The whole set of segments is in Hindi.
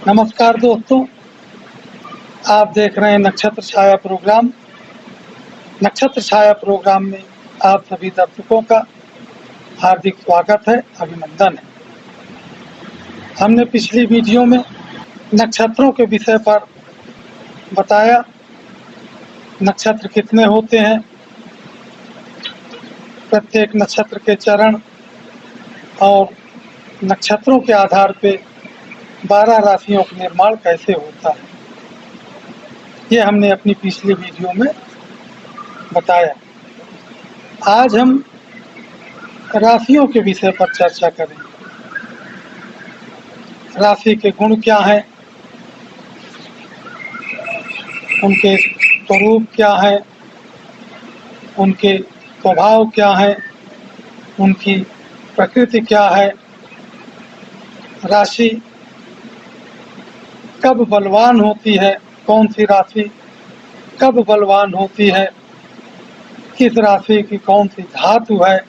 नमस्कार दोस्तों, आप देख रहे हैं नक्षत्र छाया प्रोग्राम। नक्षत्र छाया प्रोग्राम में आप सभी दर्शकों का हार्दिक स्वागत है, अभिनंदन है। हमने पिछली वीडियो में नक्षत्रों के विषय पर बताया, नक्षत्र कितने होते हैं, प्रत्येक नक्षत्र के चरण और नक्षत्रों के आधार पे 12 राशियों का निर्माण कैसे होता है, ये हमने अपनी पिछली वीडियो में बताया। आज हम राशियों के विषय पर चर्चा करेंगे। राशि के गुण क्या हैं, उनके स्वरूप क्या है, उनके स्वभाव क्या है, उनकी प्रकृति क्या है, राशि कब बलवान होती है, कौन सी राशि कब बलवान होती है, किस राशि की कौन सी धातु है,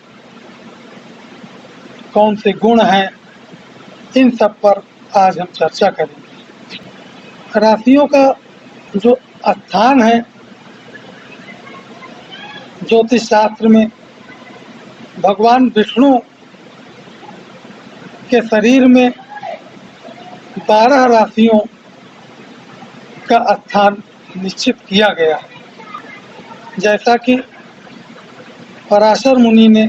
कौन से गुण हैं, इन सब पर आज हम चर्चा करेंगे। राशियों का जो स्थान है, ज्योतिष शास्त्र में भगवान विष्णु के शरीर में 12 राशियों का स्थान निश्चित किया गया है। जैसा कि पराशर मुनि ने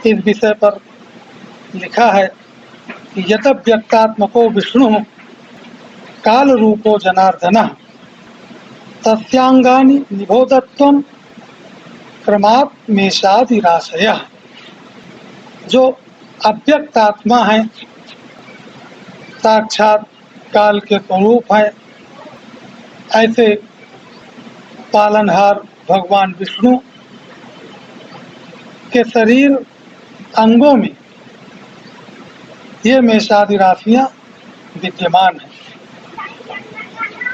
इस विषय पर लिखा है कि यत व्यक्तात्मको विष्णु काल रूपो जनार्दनः तस्यांगानि निबोधत्वं क्रमात् मेषादि राशयः। जो अव्यक्त आत्मा है, साक्षात काल के स्वरूप है, ऐसे पालनहार भगवान विष्णु के शरीर अंगों में ये मेषादि राशियां विद्यमान है।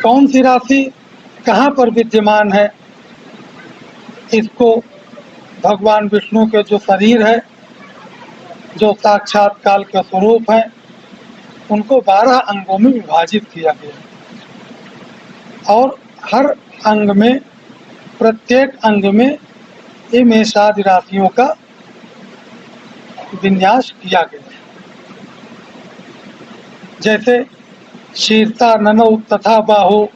कौन सी राशि कहाँ पर विद्यमान है, इसको भगवान विष्णु के जो शरीर है, जो साक्षात काल का स्वरूप है, उनको 12 अंगों में विभाजित किया गया और हर अंग में, प्रत्येक अंग में ये मेषादि राशियों का विन्यास किया गया है। जैसे शीर्षा ननौ तथा बाहो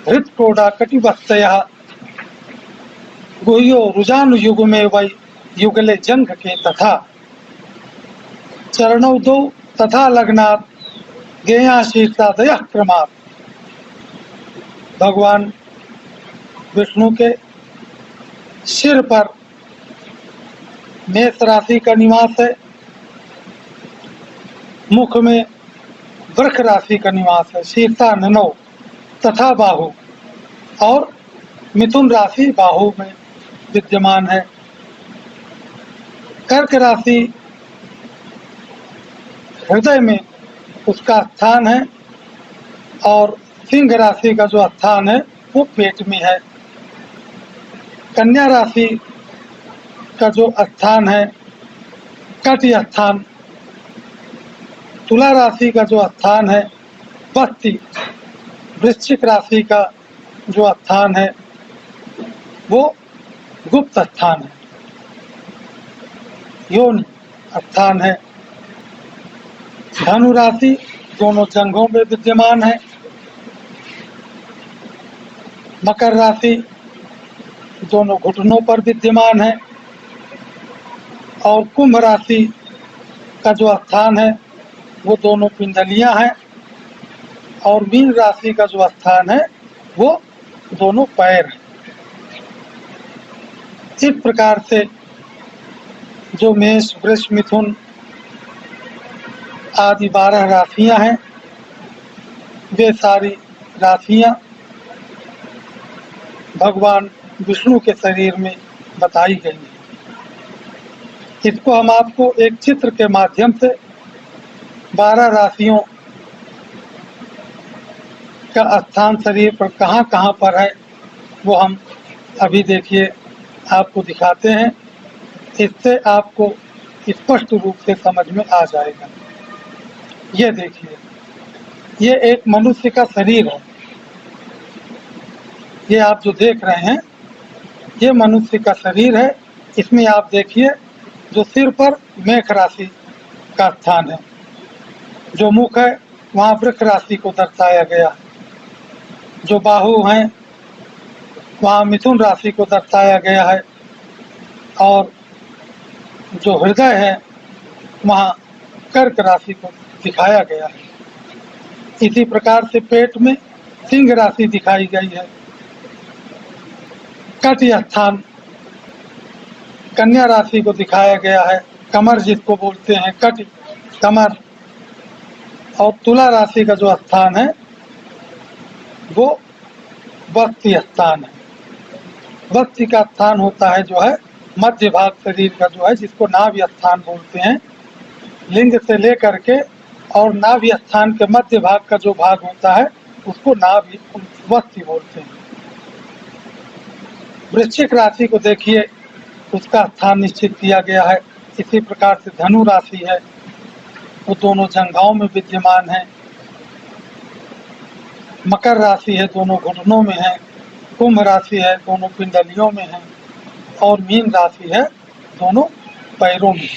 हृत्कोड़ा कटिबस्थयः गुह्यो रुजानुयुग में वै युगले जंघ के तथा चरणौ दो तथा लग्नात् गेया शीर्षादयः क्रमात्। भगवान विष्णु के सिर पर मेष राशि का निवास है, मुख में वृष राशि का निवास है, शीर्षा ननौ तथा बाहु, और मिथुन राशि बाहु में विद्यमान है। कर्क राशि हृदय में उसका स्थान है और सिंह राशि का जो स्थान है वो पेट में है। कन्या राशि का जो स्थान है कटि स्थान। तुला राशि का जो स्थान है बस्ती। वृश्चिक राशि का जो स्थान है वो गुप्त स्थान है, योनि स्थान है। धनु राशि दोनों जंघों में विद्यमान है। मकर राशि दोनों घुटनों पर विद्यमान है और कुंभ राशि का जो स्थान है वो दोनों पिंडलियां हैं और मीन राशि का जो स्थान है वो दोनों पैर हैं। इस प्रकार से जो मेष वृष मिथुन आदि 12 राशियां हैं, वे सारी राशियां भगवान विष्णु के शरीर में बताई गई हैं। इसको हम आपको एक चित्र के माध्यम से 12 राशियों का स्थान शरीर पर कहाँ कहाँ पर है वो हम अभी देखिए आपको दिखाते हैं। इससे आपको स्पष्ट रूप से समझ में आ जाएगा। ये देखिए, ये एक मनुष्य का शरीर है। ये आप जो देख रहे हैं ये मनुष्य का शरीर है। इसमें आप देखिए जो सिर पर मेष राशि का स्थान है, जो मुख है वहाँ वृक्ष राशि को दर्शाया गया है, जो बाहु हैं वहाँ मिथुन राशि को दर्शाया गया है, और जो हृदय है वहाँ कर्क राशि को दिखाया गया है। इसी प्रकार से पेट में सिंह राशि दिखाई गई है। कटि स्थान कन्या राशि को दिखाया गया है, कमर जिसको बोलते हैं कटि कमर। और तुला राशि का जो स्थान है वो वस्ति स्थान है। वस्ति का स्थान होता है जो है मध्य भाग शरीर का, जो है जिसको नाभि स्थान बोलते हैं। लिंग से लेकर के और नाभि स्थान के मध्य भाग का जो भाग होता है उसको नाभि वस्ति बोलते हैं। वृश्चिक राशि को देखिए उसका स्थान निश्चित किया गया है। इसी प्रकार से धनु राशि है वो दोनों जंघाओं में विद्यमान है। मकर राशि है दोनों घुटनों में है। कुंभ राशि है दोनों पिंडलियों में है। और मीन राशि है दोनों पैरों में।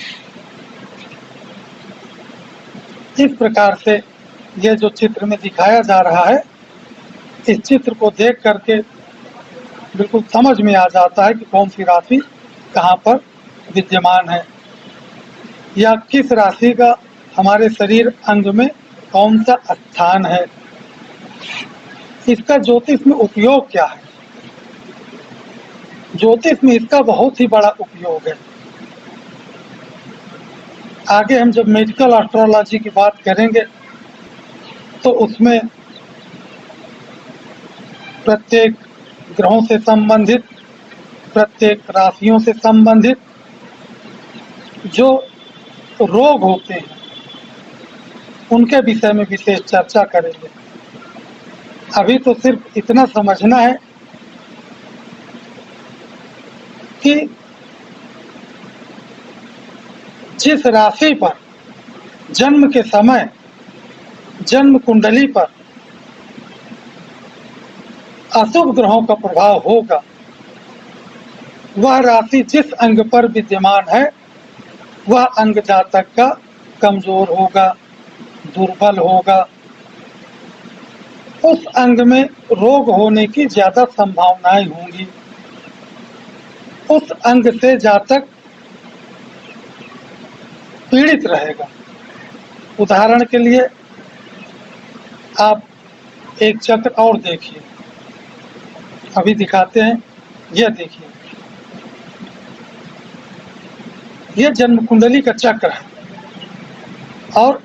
इस प्रकार से ये जो चित्र में दिखाया जा रहा है, इस चित्र को देख करके बिल्कुल समझ में आ जाता है कि कौन सी राशि कहाँ पर विद्यमान है या किस राशि का हमारे शरीर अंग में कौन सा स्थान है। इसका ज्योतिष में उपयोग क्या है? ज्योतिष में इसका बहुत ही बड़ा उपयोग है। आगे हम जब मेडिकल एस्ट्रोलॉजी की बात करेंगे तो उसमें प्रत्येक ग्रहों से संबंधित, प्रत्येक राशियों से संबंधित जो रोग होते हैं उनके विषय में विशेष चर्चा करेंगे। अभी तो सिर्फ इतना समझना है कि जिस राशि पर जन्म के समय जन्म कुंडली पर अशुभ ग्रहों का प्रभाव होगा, वह राशि जिस अंग पर विद्यमान है वह अंग जातक का कमजोर होगा, दुर्बल होगा। उस अंग में रोग होने की ज्यादा संभावनाएं होंगी। उस अंग से जातक पीड़ित रहेगा। उदाहरण के लिए आप एक चक्र और देखिए, अभी दिखाते हैं। यह देखिए, यह जन्म कुंडली का चक्र है और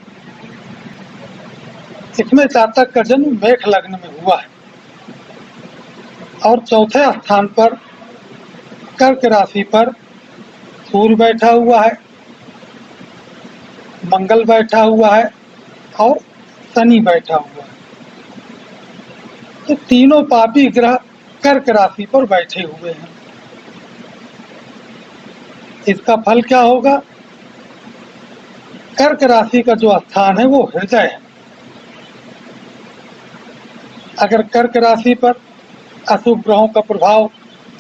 इसमें जातक का जन्म मेष लग्न में हुआ है और चौथे स्थान पर कर्क राशि पर सूर्य बैठा हुआ है, मंगल बैठा हुआ है और शनि बैठा हुआ है। तो तीनों पापी ग्रह कर्क राशि पर बैठे हुए हैं। इसका फल क्या होगा? कर्क राशि का जो स्थान है वो हृदय है। अगर कर्क राशि पर अशुभ ग्रहों का प्रभाव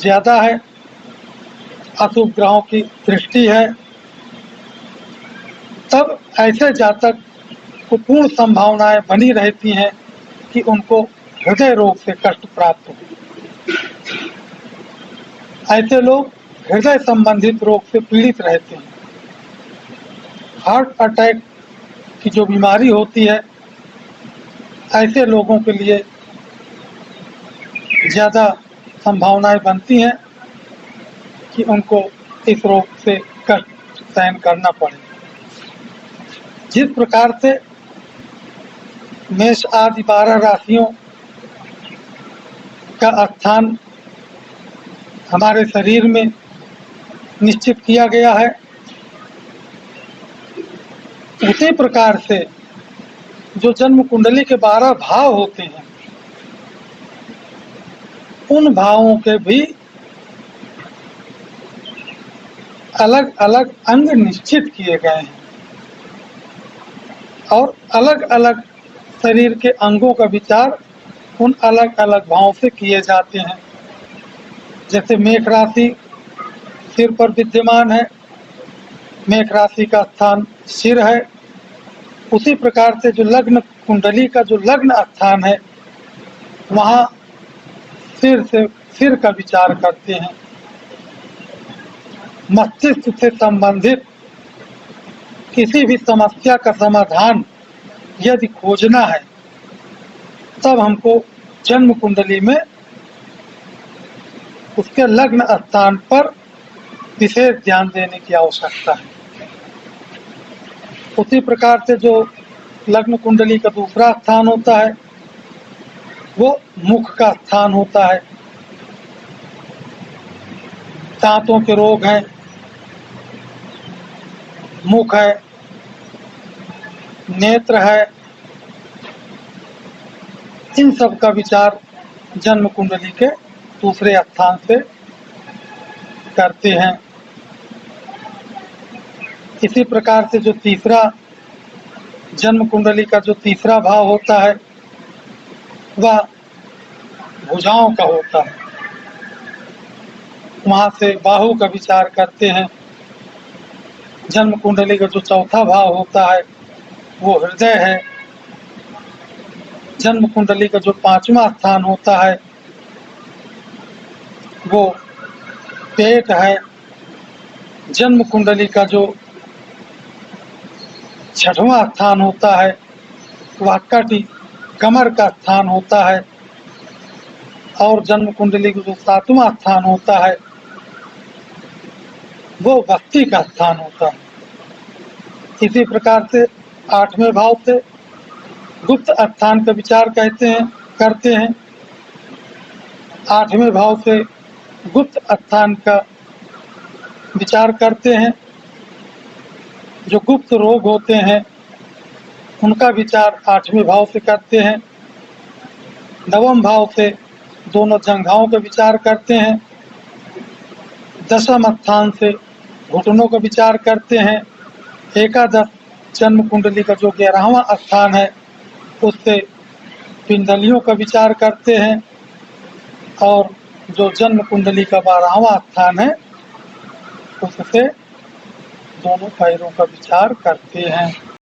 ज्यादा है, अशुभ ग्रहों की दृष्टि है, तब ऐसे जातक को पूर्ण संभावनाएं बनी रहती हैं कि उनको हृदय रोग से कष्ट प्राप्त हो। ऐसे लोग हृदय संबंधित रोग से पीड़ित रहते हैं। हार्ट अटैक की जो बीमारी होती है, ऐसे लोगों के लिए ज्यादा संभावनाएं बनती हैं कि उनको इस रोग से कष्ट सहन करना पड़े। जिस प्रकार से मेष आदि 12 राशियों का स्थान हमारे शरीर में निश्चित किया गया है, उसी प्रकार से जो जन्म कुंडली के 12 भाव होते हैं उन भावों के भी अलग अलग अंग निश्चित किए गए हैं और अलग अलग शरीर के अंगों का विचार उन अलग अलग भावों से किए जाते हैं। जैसे मेष राशि सिर पर विद्यमान है, मेष राशि का स्थान सिर है। उसी प्रकार से जो लग्न कुंडली का जो लग्न स्थान है, वहाँ सिर का विचार करते हैं। मस्तिष्क से संबंधित किसी भी समस्या का समाधान यदि खोजना है, तब हमको जन्म कुंडली में उसके लग्न स्थान पर विशेष ध्यान देने की आवश्यकता है। उसी प्रकार से जो लग्न कुंडली का दूसरा स्थान होता है, वो मुख का स्थान होता है। दांतों के रोग हैं, मुख है, नेत्र है, इन सब का विचार जन्म कुंडली के दूसरे स्थान से करते हैं। इसी प्रकार से जो तीसरा जन्म कुंडली का जो तीसरा भाव होता है, वह भुजाओं का होता है। वहाँ से बाहु का विचार करते हैं। जन्म कुंडली का जो चौथा भाव होता है, वो हृदय है। जन्म कुंडली का जो पांचवा स्थान होता है, वो पेट है। जन्म कुंडली का जो छठवां स्थान होता है, वह कमर का स्थान होता है। और जन्म कुंडली का जो सातवां स्थान होता है, वो बस्ती का स्थान होता है। इसी प्रकार से आठवें भाव से गुप्त स्थान का विचार करते हैं। आठवें भाव से गुप्त स्थान का विचार करते हैं। जो गुप्त रोग होते हैं, उनका विचार आठवें भाव से करते हैं। नवम भाव से दोनों जंघाओं का विचार करते हैं। दशम स्थान से घुटनों का विचार करते हैं। एकादश जन्म कुंडली का जो 11वां स्थान है, उससे पिंडलियों का विचार करते हैं। और जो जन्म कुंडली का 12वां स्थान है, उससे दोनों पैरों का विचार करते हैं।